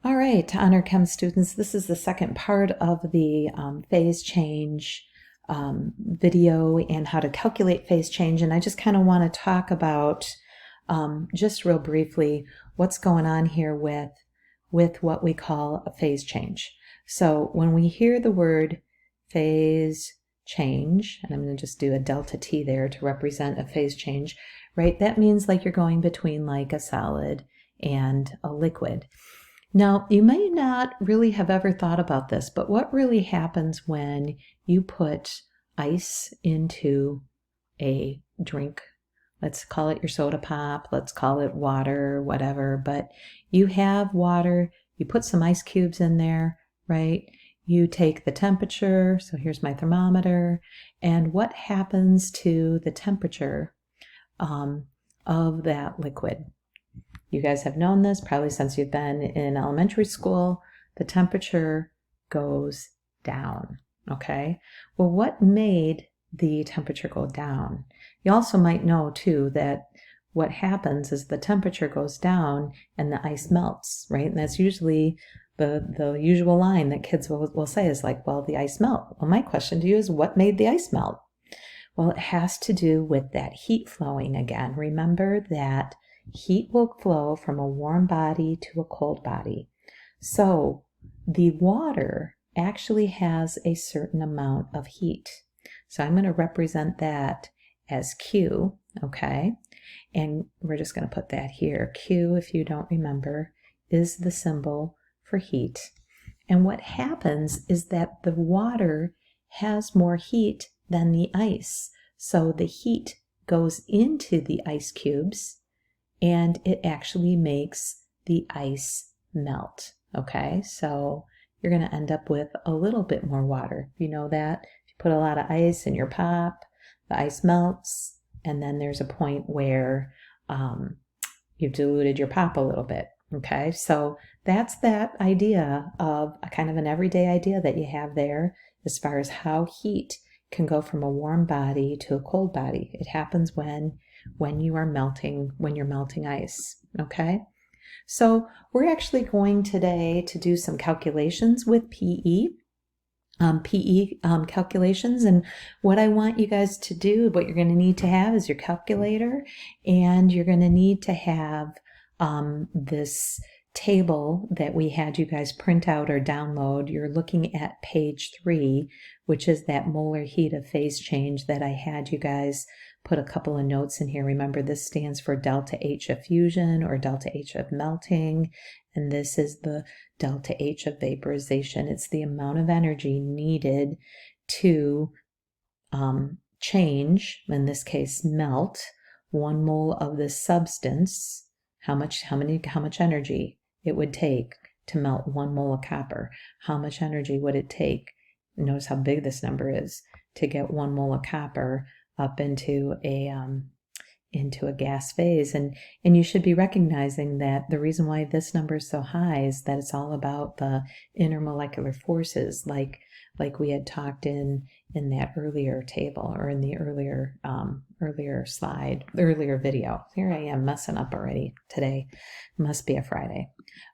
All right, Honor Chem students, this is the second part of the phase change video and how to calculate phase change. And I just kind of want to talk about, just real briefly, what's going on here with what we call a phase change. So when we hear the word phase change, and I'm going to just do a delta T there to represent a phase change, right? That means like you're going between like a solid and a liquid. Now, you may not really have ever thought about this, but what really happens when you put ice into a drink? Let's call it your soda pop, let's call it water, whatever, but you have water, you put some ice cubes in there, right? You take the temperature, so here's my thermometer, and what happens to the temperature of that liquid? You guys have known this probably since you've been in elementary school. The temperature goes down, okay? Well, what made the temperature go down? You also might know, too, that what happens is the temperature goes down and the ice melts, right? And that's usually the usual line that kids will say is like, well, the ice melt. Well, my question to you is, what made the ice melt? Well, it has to do with that heat flowing again. Remember that heat will flow from a warm body to a cold body. So the water actually has a certain amount of heat. So I'm going to represent that as Q, okay? And we're just going to put that here. Q, if you don't remember, is the symbol for heat. And what happens is that the water has more heat than the ice. So the heat goes into the ice cubes and it actually makes the ice melt, okay? So you're going to end up with a little bit more water. You know that? If you put a lot of ice in your pop, the ice melts, and then there's a point where you've diluted your pop a little bit, okay? So that's that idea of a kind of an everyday idea that you have there as far as how heat can go from a warm body to a cold body. It happens when you're melting ice, okay? So we're actually going today to do some calculations with PE calculations. And what I want you guys to do, what you're going to need to have is your calculator, and you're going to need to have this table that we had you guys print out or download. You're looking at page 3, which is that molar heat of phase change that I had you guys put a couple of notes in here. Remember, this stands for delta H of fusion or delta H of melting, and this is the delta H of vaporization. It's the amount of energy needed to change, in this case melt, 1 mole of this substance. How much energy it would take to melt 1 mole of copper. How much energy would it take? Notice how big this number is to get 1 mole of copper up into a gas phase. And you should be recognizing that the reason why this number is so high is that it's all about the intermolecular forces, like we had talked in that earlier table or in the earlier video. Here I am messing up already today. Must be a Friday.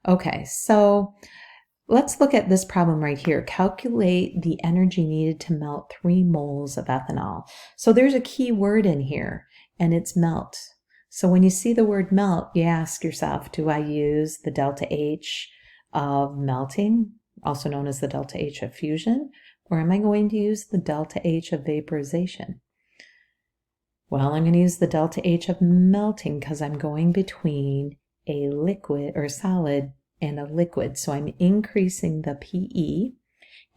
Okay, so let's look at this problem right here. Calculate the energy needed to melt 3 moles of ethanol. So there's a key word in here, and it's melt. So when you see the word melt, you ask yourself, do I use the delta H of melting, also known as the delta H of fusion, or am I going to use the delta H of vaporization? Well, I'm going to use the delta H of melting because I'm going between a liquid or solid and a liquid. So I'm increasing the PE,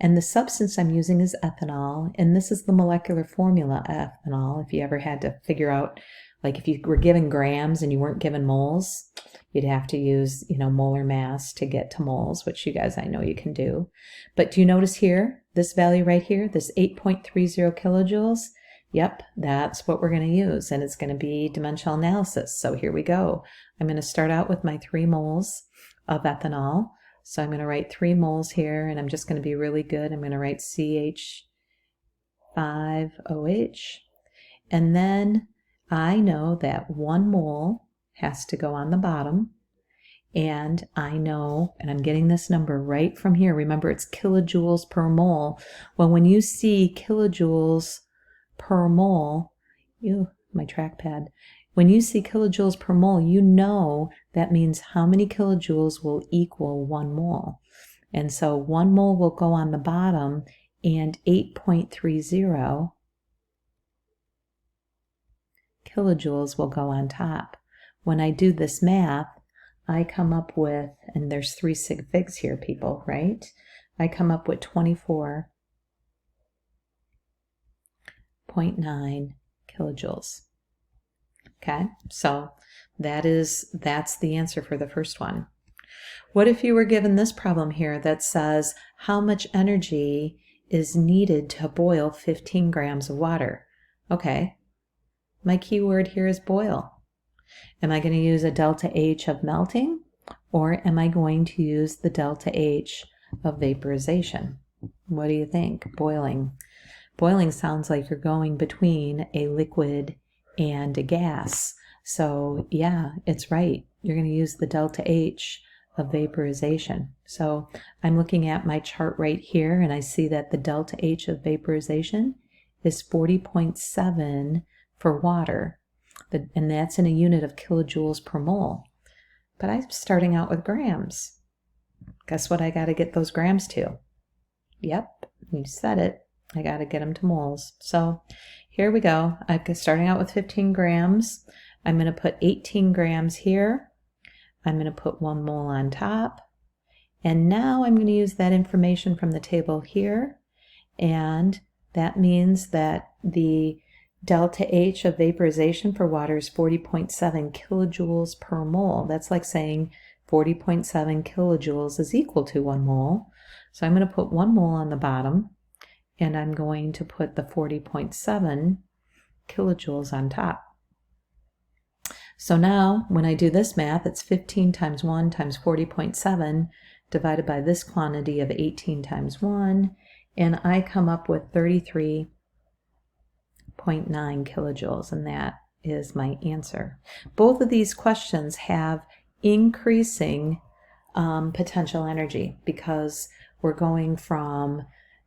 and the substance I'm using is ethanol, and this is the molecular formula of ethanol. If you ever had to figure out, like if you were given grams and you weren't given moles, you'd have to use, molar mass to get to moles, which you guys, I know you can do. But do you notice here, this value right here, this 8.30 kilojoules? Yep, that's what we're going to use, and it's going to be dimensional analysis. So here we go. I'm going to start out with my 3 moles of ethanol. So I'm going to write 3 moles here, and I'm just going to be really good. I'm going to write CH5OH. And then I know that 1 mole has to go on the bottom, And I know, and I'm getting this number right from here. Remember, it's kilojoules per mole. Well, when you see kilojoules per mole, my trackpad, when you see kilojoules per mole, you know that means how many kilojoules will equal 1 mole. And so 1 mole will go on the bottom and 8.30 kilojoules will go on top. When I do this math, I come up with, and there's 3 sig figs here, people, right? I come up with 24.9 kilojoules. Okay, so that's the answer for the first one. What if you were given this problem here that says how much energy is needed to boil 15 grams of water? Okay, my keyword here is boil. Am I going to use a delta H of melting, or am I going to use the delta H of vaporization? What do you think? Boiling. Boiling sounds like you're going between a liquid and a gas. So yeah, it's right. You're going to use the delta H of vaporization. So I'm looking at my chart right here, and I see that the delta H of vaporization is 40.7 for water, and that's in a unit of kilojoules per mole. But I'm starting out with grams. Guess what I got to get those grams to? Yep, you said it. I got to get them to moles. So here we go. I'm starting out with 15 grams. I'm going to put 18 grams here. I'm going to put 1 mole on top. And now I'm going to use that information from the table here. And that means that the delta H of vaporization for water is 40.7 kilojoules per mole. That's like saying 40.7 kilojoules is equal to 1 mole. So I'm going to put 1 mole on the bottom, and I'm going to put the 40.7 kilojoules on top. So now when I do this math, it's 15 times 1 times 40.7 divided by this quantity of 18 times 1, and I come up with 33.9 kilojoules, and that is my answer. Both of these questions have increasing potential energy because we're going from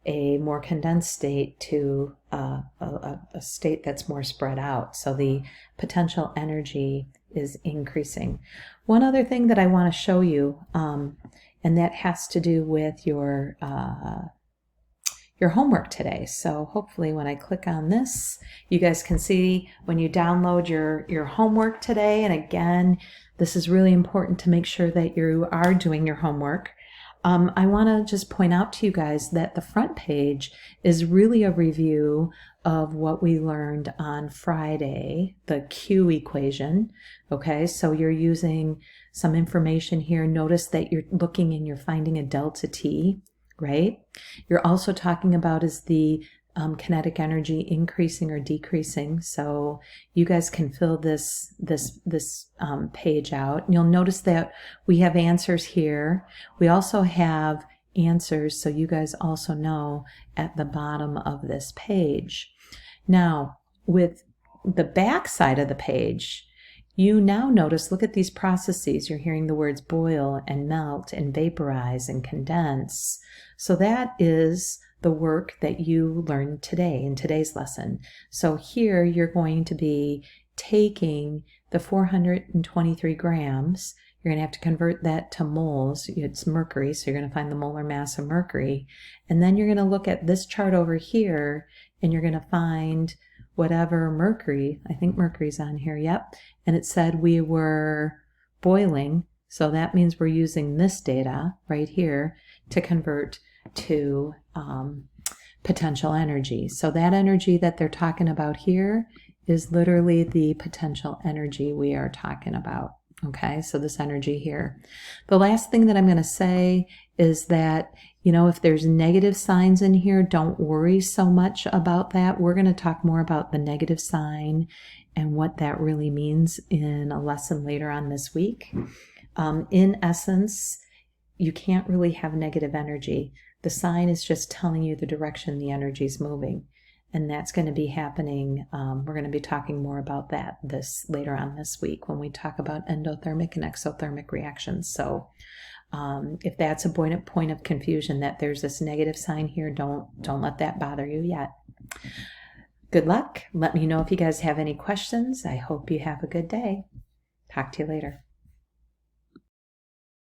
a more condensed state to a state that's more spread out. So the potential energy is increasing. One other thing that I want to show you, and that has to do with your homework today. So hopefully when I click on this, you guys can see when you download your homework today. And again, this is really important to make sure that you are doing your homework. I want to just point out to you guys that the front page is really a review of what we learned on Friday, the Q equation. Okay, so you're using some information here. Notice that you're looking and you're finding a delta T, right? You're also talking about is the kinetic energy increasing or decreasing. So you guys can fill this page out. And you'll notice that we have answers here. We also have answers, so you guys also know at the bottom of this page. Now, with the back side of the page, you now notice, look at these processes. You're hearing the words boil and melt and vaporize and condense. So that is the work that you learned today in today's lesson. So here you're going to be taking the 423 grams. You're going to have to convert that to moles. It's mercury, so you're going to find the molar mass of mercury. And then you're going to look at this chart over here, and you're going to find whatever mercury, I think mercury's on here, yep. And it said we were boiling, so that means we're using this data right here to convert to potential energy. So that energy that they're talking about here is literally the potential energy we are talking about. Okay, so this energy here. The last thing that I'm going to say is that, you know, if there's negative signs in here, don't worry so much about that. We're going to talk more about the negative sign and what that really means in a lesson later on this week. In essence, you can't really have negative energy. The sign is just telling you the direction the energy is moving. and that's going to be happening. We're going to be talking more about that later on this week when we talk about endothermic and exothermic reactions. So if that's a point of confusion that there's this negative sign here, don't let that bother you yet. Good luck. Let me know if you guys have any questions. I hope you have a good day. Talk to you later.